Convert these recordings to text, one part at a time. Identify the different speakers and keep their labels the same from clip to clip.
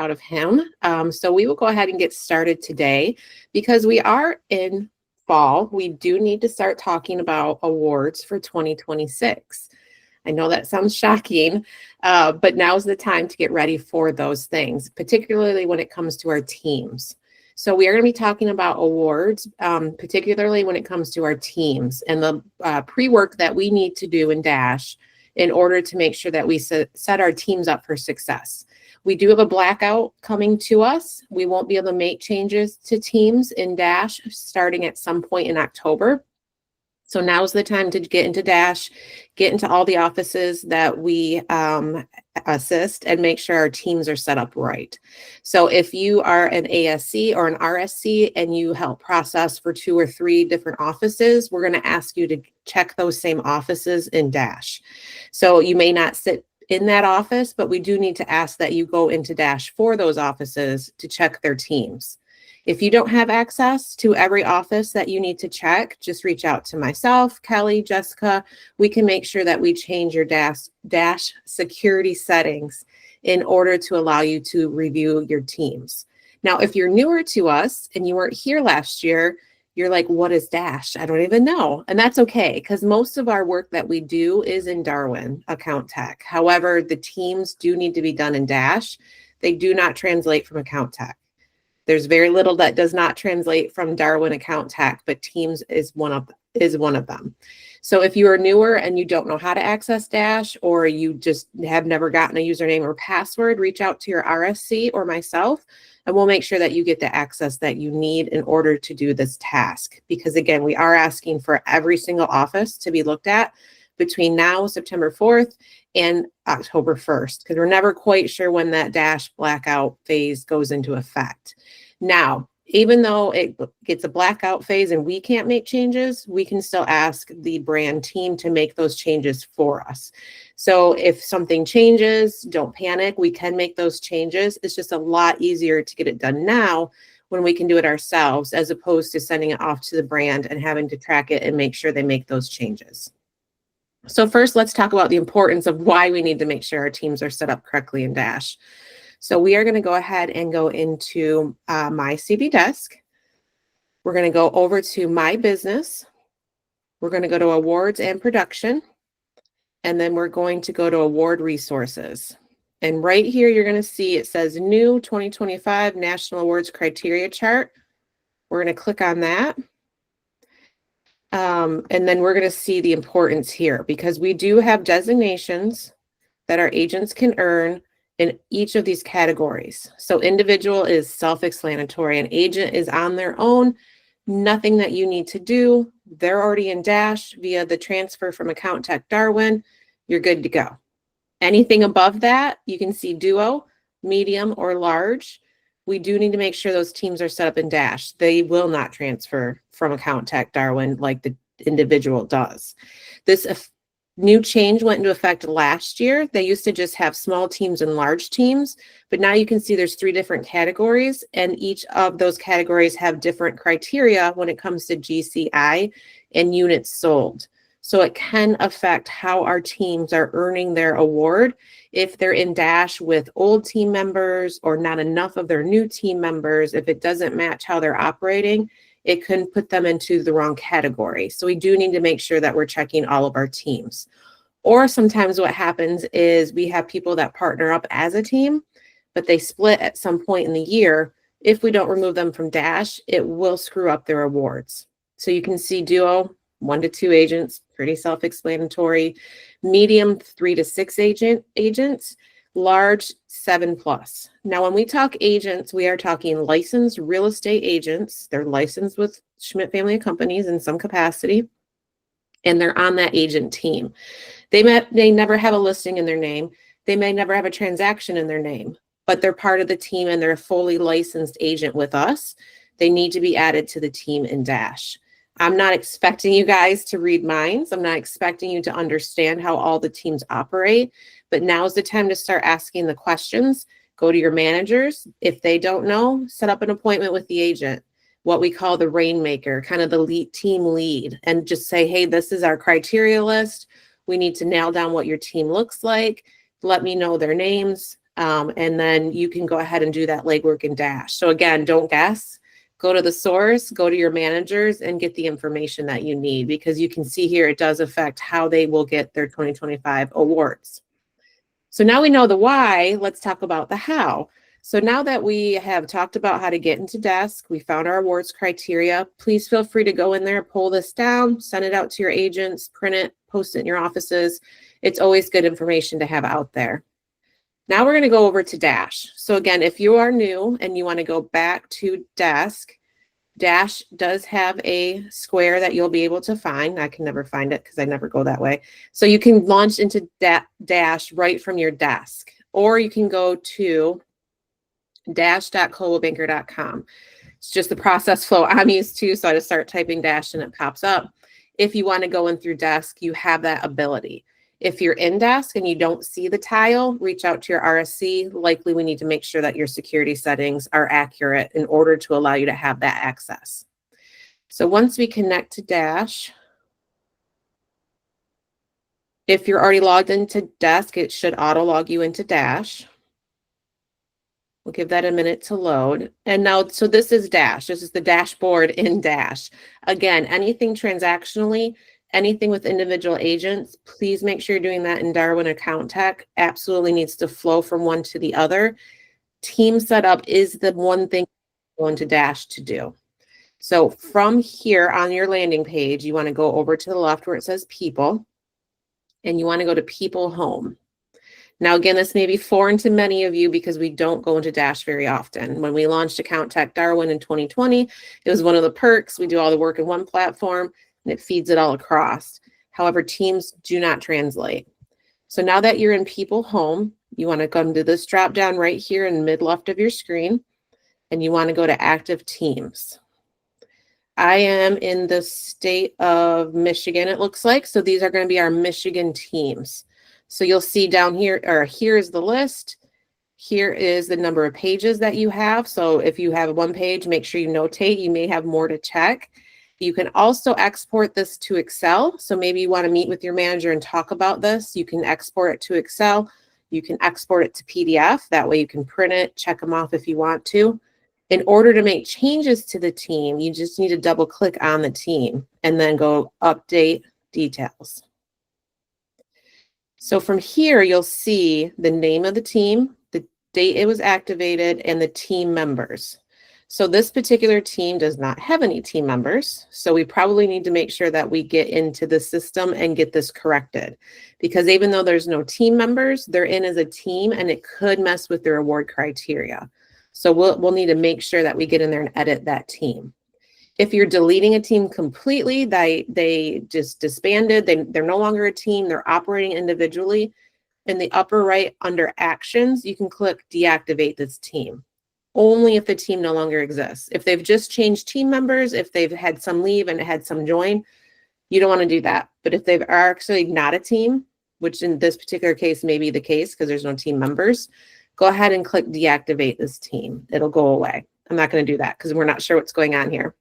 Speaker 1: out of him. So we will go ahead and get started today because we are in fall. We do need to start talking about awards for 2026. I know that sounds shocking, but now's the time to get ready for those things, particularly when it comes to our teams. So we are going to be talking about awards, particularly when it comes to our teams and the pre-work that we need to do in Dash in order to make sure that we set our teams up for success. We do have a blackout coming to us. We won't be able to make changes to teams in Dash starting at some point in October. So now's the time to get into Dash, get into all the offices that we assist, and make sure our teams are set up right. So if you are an ASC or an RSC and you help process for 2 or 3 different offices, we're going to ask you to check those same offices in Dash. So you may not sit in that office, but we do need to ask that you go into Dash for those offices to check their teams. If you don't have access to every office that you need to check, just reach out to myself, Kelly, Jessica. We can make sure that we change your Dash security settings in order to allow you to review your teams. Now, if you're newer to us and you weren't here last year, you're like, what is Dash? I don't even know. And that's okay, because most of our work that we do is in Darwin Account Tech. However, the teams do need to be done in Dash. They do not translate from Account Tech. There's very little that does not translate from Darwin Account Tech, but Teams is one of them. So if you are newer and you don't know how to access Dash, or you just have never gotten a username or password, reach out to your RSC or myself, and we'll make sure that you get the access that you need in order to do this task. Because again, we are asking for every single office to be looked at between now, September 4th, and October 1st, because we're never quite sure when that Dash blackout phase goes into effect. Now, even though it gets a blackout phase and we can't make changes, we can still ask the brand team to make those changes for us. So if something changes, don't panic. We can make those changes. It's just a lot easier to get it done now when we can do it ourselves, as opposed to sending it off to the brand and having to track it and make sure they make those changes. So first, let's talk about the importance of why we need to make sure our teams are set up correctly in Dash. So we are going to go ahead and go into My CB Desk. We're going to go over to My Business. We're going to go to Awards and Production. And then we're going to go to Award Resources. And right here, you're going to see it says New 2025 National Awards Criteria Chart. We're going to click on that. And then we're going to see the importance here, because we do have designations that our agents can earn in each of these categories. So individual is self-explanatory. An agent is on their own, nothing that you need to do. They're already in Dash via the transfer from Account Tech Darwin. You're good to go. Anything above that, you can see duo, medium, or large. We do need to make sure those teams are set up in Dash. They will not transfer from Account Tech Darwin like the individual does. This new change went into effect last year. They used to just have small teams and large teams, but now you can see there's 3 different categories, and each of those categories have different criteria when it comes to GCI and units sold. So it can affect how our teams are earning their award. If they're in Dash with old team members or not enough of their new team members, if it doesn't match how they're operating, it can put them into the wrong category. So we do need to make sure that we're checking all of our teams. Or sometimes what happens is we have people that partner up as a team, but they split at some point in the year. If we don't remove them from Dash, it will screw up their awards. So you can see duo, 1 to 2 agents, pretty self-explanatory. Medium, 3 to 6 agents. Large, 7+. Now, when we talk agents, we are talking licensed real estate agents. They're licensed with Schmidt Family of Companies in some capacity, and they're on that agent team. They may never have a listing in their name. They may never have a transaction in their name, but they're part of the team and they're a fully licensed agent with us. They need to be added to the team in Dash. I'm not expecting you guys to read minds. I'm not expecting you to understand how all the teams operate, but now's the time to start asking the questions. Go to your managers. If they don't know, set up an appointment with the agent, what we call the rainmaker, kind of the lead team lead, and just say, hey, this is our criteria list. We need to nail down what your team looks like. Let me know their names. And then you can go ahead and do that legwork in Dash. So again, don't guess. Go to the source, go to your managers, and get the information that you need, because you can see here it does affect how they will get their 2025 awards. So now we know the why, let's talk about the how. So now that we have talked about how to get into Desk, we found our awards criteria, please feel free to go in there, pull this down, send it out to your agents, print it, post it in your offices. It's always good information to have out there. Now we're going to go over to Dash. So again, if you are new and you want to go back to Desk, Dash does have a square that you'll be able to find. I can never find it because I never go that way. So you can launch into Dash right from your desk, or you can go to dash.coldwellbanker.com. It's just the process flow I'm used to. So I just start typing Dash and it pops up. If you want to go in through Desk, you have that ability. If you're in Desk and you don't see the tile, reach out to your RSC. Likely we need to make sure that your security settings are accurate in order to allow you to have that access. So once we connect to Dash, if you're already logged into Desk, it should auto log you into Dash. We'll give that a minute to load. And now, so this is Dash. This is the dashboard in Dash. Again, anything transactionally, anything with individual agents, please make sure you're doing that in Darwin Account Tech. Absolutely needs to flow from one to the other. Team setup is the one thing going to Dash to do. So from here on your landing page, you want to go over to the left where it says People, and you want to go to People Home. Now, again, this may be foreign to many of you because we don't go into Dash very often. When we launched Account Tech Darwin in 2020, it was one of the perks. We do all the work in one platform and it feeds it all across. However, teams do not translate. So now that you're in People Home, you want to come to this drop down right here in the mid left of your screen, and you want to go to Active Teams. I am in the state of Michigan, it looks like. So these are going to be our Michigan teams. So you'll see down here, or here is the list. Here is the number of pages that you have. So if you have one page, make sure you notate. You may have more to check. You can also export this to Excel. So maybe you want to meet with your manager and talk about this. You can export it to Excel. You can export it to PDF. That way you can print it, check them off if you want to. In order to make changes to the team, you just need to double click on the team and then go Update Details. So from here, you'll see the name of the team, the date it was activated, and the team members. So this particular team does not have any team members. So we probably need to make sure that we get into the system and get this corrected, because even though there's no team members, they're in as a team and it could mess with their award criteria. So we'll need to make sure that we get in there and edit that team. If you're deleting a team completely, they just disbanded, they're no longer a team, they're operating individually. In the upper right under Actions, you can click Deactivate this team. Only if the team no longer exists. If they've just changed team members, if they've had some leave and had some join, you don't want to do that. But if they've actually not a team, which in this particular case may be the case because there's no team members, go ahead and click Deactivate this team. It'll go away. I'm not going to do that because we're not sure what's going on here.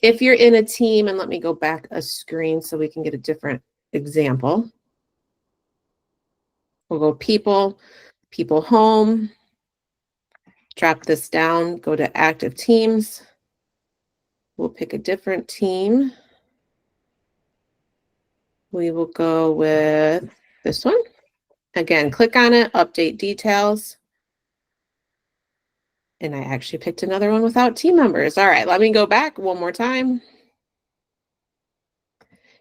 Speaker 1: If you're in a team, and let me go back a screen so we can get a different example. We'll go People, People Home, drop this down, go to Active Teams. We'll pick a different team. We will go with this one. Again, click on it, Update Details. And I actually picked another one without team members. All right, let me go back one more time.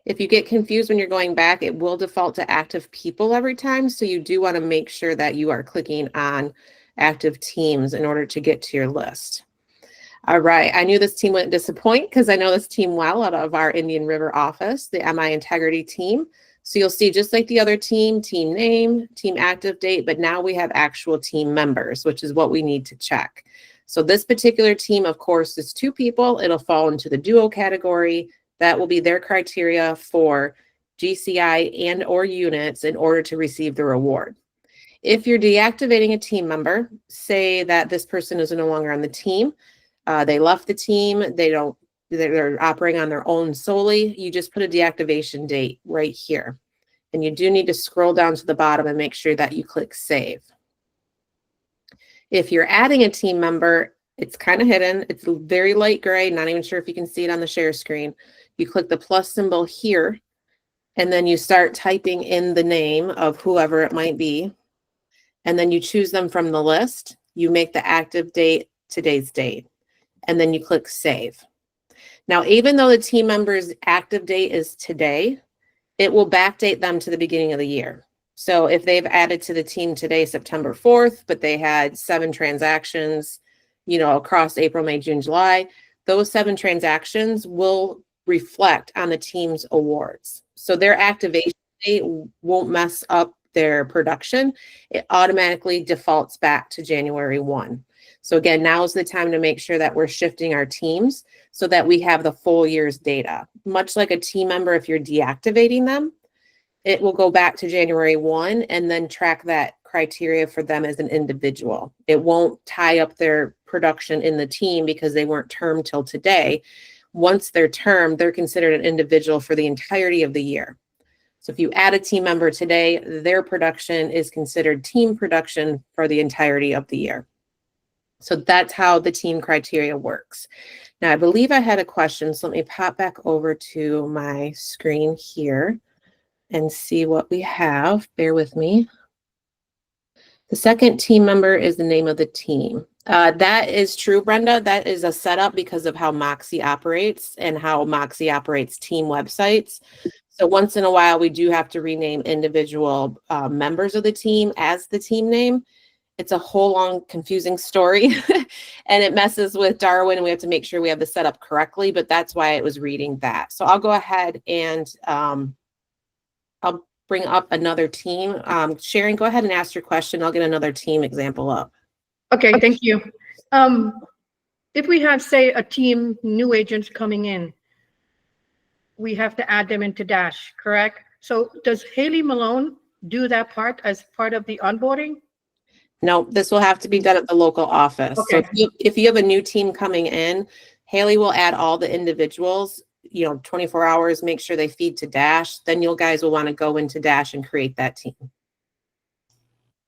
Speaker 1: If you get confused when you're going back, it will default to active people every time. So you do want to make sure that you are clicking on active teams in order to get to your list. All right, I knew this team wouldn't disappoint because I know this team well out of our Indian River office, the MI Integrity team. So you'll see just like the other team, team name, team active date, but now we have actual team members, which is what we need to check. So this particular team, of course, is 2 people. It'll fall into the duo category. That will be their criteria for GCI and or units in order to receive the reward. If you're deactivating a team member, say that this person is no longer on the team, they left the team, they're operating on their own solely, you just put a deactivation date right here. And you do need to scroll down to the bottom and make sure that you click Save. If you're adding a team member, it's kind of hidden. It's very light gray, not even sure if you can see it on the share screen. You click the plus symbol here, and then you start typing in the name of whoever it might be. And then you choose them from the list. You make the active date today's date, and then you click save. Now, even though the team member's active date is today, it will backdate them to the beginning of the year. So if they've added to the team today, September 4th, but they had 7 transactions, across April, May, June, July, those 7 transactions will reflect on the team's awards. So their activation date won't mess up their production. It automatically defaults back to January 1. So again, now is the time to make sure that we're shifting our teams so that we have the full year's data. Much like a team member, if you're deactivating them, it will go back to January 1 and then track that criteria for them as an individual. It won't tie up their production in the team because they weren't termed till today. Once they're termed, they're considered an individual for the entirety of the year. So if you add a team member today, their production is considered team production for the entirety of the year. So that's how the team criteria works. Now, I believe I had a question, so let me pop back over to my screen here and see what we have. Bear with me. The second team member is the name of the team. That is true, Brenda. That is a setup because of how Moxie operates and how Moxie operates team websites. So once in a while, we do have to rename individual members of the team as the team name. It's a whole long confusing story and it messes with Darwin. We have to make sure we have the setup correctly, but that's why it was reading that. So I'll go ahead and I'll bring up another team. Sharon, go ahead and ask your question. I'll get another team example up.
Speaker 2: Okay, thank you. If we have, say, a team new agents coming in, we have to add them into Dash, correct? So does Haley Malone do that part as part of the onboarding?
Speaker 1: No, this will have to be done at the local office.
Speaker 2: Okay.
Speaker 1: So if you have a new team coming in, Haley will add all the individuals, 24 hours, make sure they feed to Dash. Then you guys will want to go into Dash and create that team.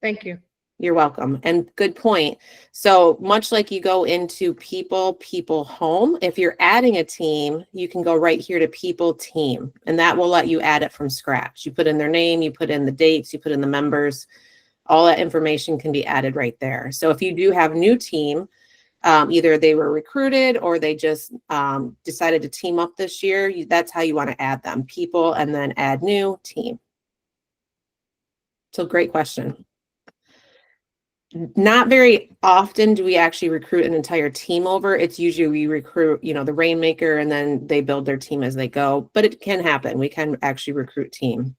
Speaker 2: Thank you.
Speaker 1: You're welcome. And good point. So much like you go into people home, if you're adding a team, you can go right here to people team, and that will let you add it from scratch. You put in their name, you put in the dates, you put in the members, all that information can be added right there. So if you do have new team, either they were recruited or they just decided to team up this year, that's how you want to add them, people, and then add new team. So great question. Not very often do we actually recruit an entire team over. It's usually we recruit, the rainmaker, and then they build their team as they go, but it can happen. We can actually recruit team.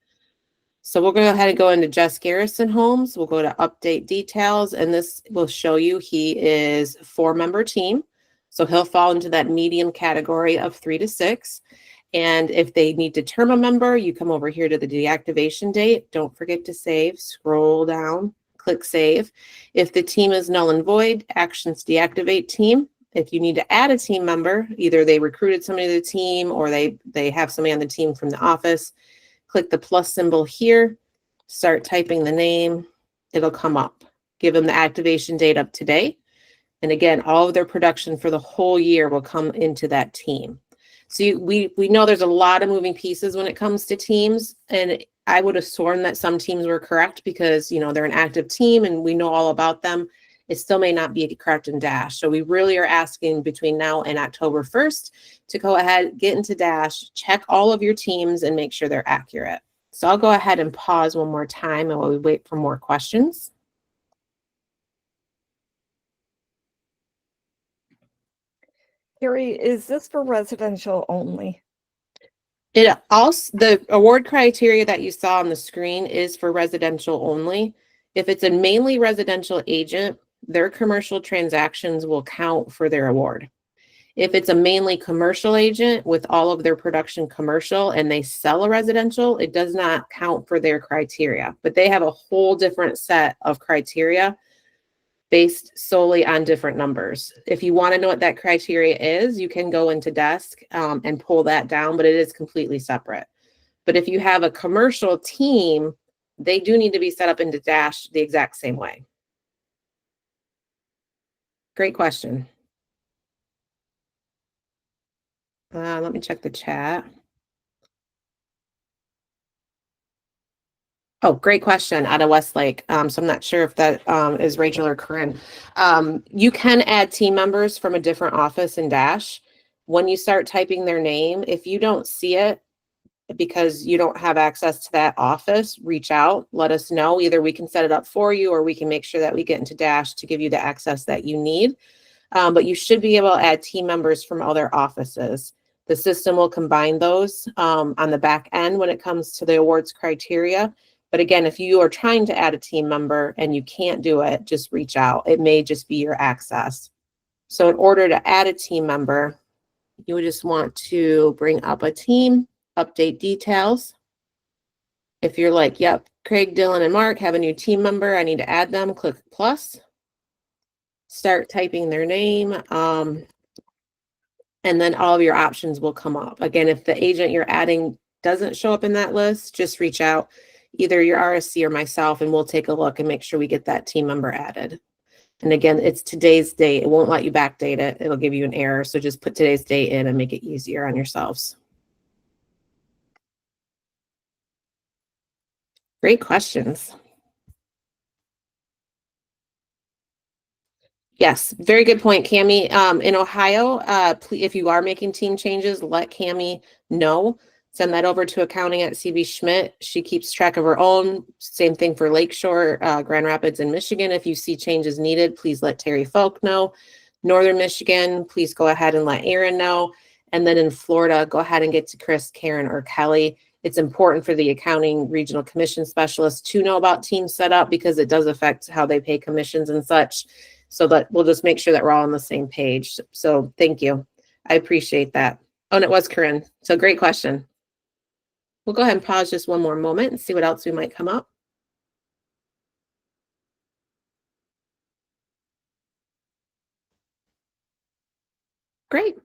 Speaker 1: So we'll go ahead and go into Jess Garrison Homes. We'll go to update details, and this will show you he is a 4-member team. So he'll fall into that medium category of 3 to 6. And if they need to term a member, you come over here to the deactivation date. Don't forget to save. Scroll down, click save. If the team is null and void, actions deactivate team. If you need to add a team member, either they recruited somebody to the team or they have somebody on the team from the office, click the plus symbol here, start typing the name, it'll come up. Give them the activation date of today. And again, all of their production for the whole year will come into that team. So we know there's a lot of moving pieces when it comes to teams, and I would have sworn that some teams were correct because, they're an active team and we know all about them. It still may not be correct in Dash. So we really are asking between now and October 1st to go ahead, get into Dash, check all of your teams and make sure they're accurate. So I'll go ahead and pause one more time and while we wait for more questions.
Speaker 3: Carrie, is this for residential only?
Speaker 1: It also, the award criteria that you saw on the screen is for residential only. If it's a mainly residential agent, their commercial transactions will count for their award. If it's a mainly commercial agent with all of their production commercial and they sell a residential, it does not count for their criteria, but they have a whole different set of criteria based solely on different numbers. If you want to know what that criteria is, you can go into Desk and pull that down, but it is completely separate. But if you have a commercial team, they do need to be set up into Dash the exact same way. Great question. Let me check the chat. Oh, great question out of Westlake. So I'm not sure if that is Rachel or Corinne. You can add team members from a different office in Dash. When you start typing their name, if you don't see it because you don't have access to that office, reach out, let us know. Either we can set it up for you or we can make sure that we get into Dash to give you the access that you need. But you should be able to add team members from other offices. The system will combine those on the back end when it comes to the awards criteria. But again, if you are trying to add a team member and you can't do it, just reach out. It may just be your access. So in order to add a team member, you would just want to bring up a team, update details. If you're like, yep, Craig, Dylan, and Mark have a new team member, I need to add them, click plus. Start typing their name, and then all of your options will come up. Again, if the agent you're adding doesn't show up in that list, just reach out, either your RSC or myself, and we'll take a look and make sure we get that team member added. And again, it's today's date. It won't let you backdate it. It'll give you an error. So just put today's date in and make it easier on yourselves. Great questions. Yes, very good point, Cami. In Ohio, if you are making team changes, let Cami know. Send that over to accounting at CB Schmidt. She keeps track of her own. Same thing for Lakeshore, Grand Rapids, and Michigan. If you see changes needed, please let Terry Folk know. Northern Michigan, please go ahead and let Aaron know. And then in Florida, go ahead and get to Chris, Karen, or Kelly. It's important for the accounting regional commission specialist to know about team setup because it does affect how they pay commissions and such. So that we'll just make sure that we're all on the same page. So thank you. I appreciate that. Oh, and it was Corinne. So great question. We'll go ahead and pause just one more moment and see what else we might come up. Great.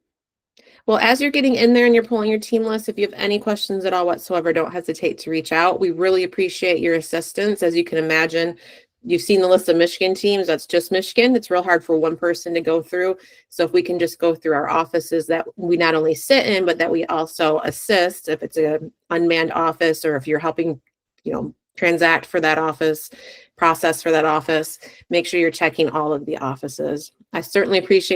Speaker 1: Well, as you're getting in there and you're pulling your team list, if you have any questions at all whatsoever, don't hesitate to reach out. We really appreciate your assistance. As you can imagine, you've seen the list of Michigan teams. That's just Michigan. It's real hard for one person to go through. So if we can just go through our offices that we not only sit in, but that we also assist, if it's an unmanned office or if you're helping, transact for that office, process for that office, make sure you're checking all of the offices. I certainly appreciate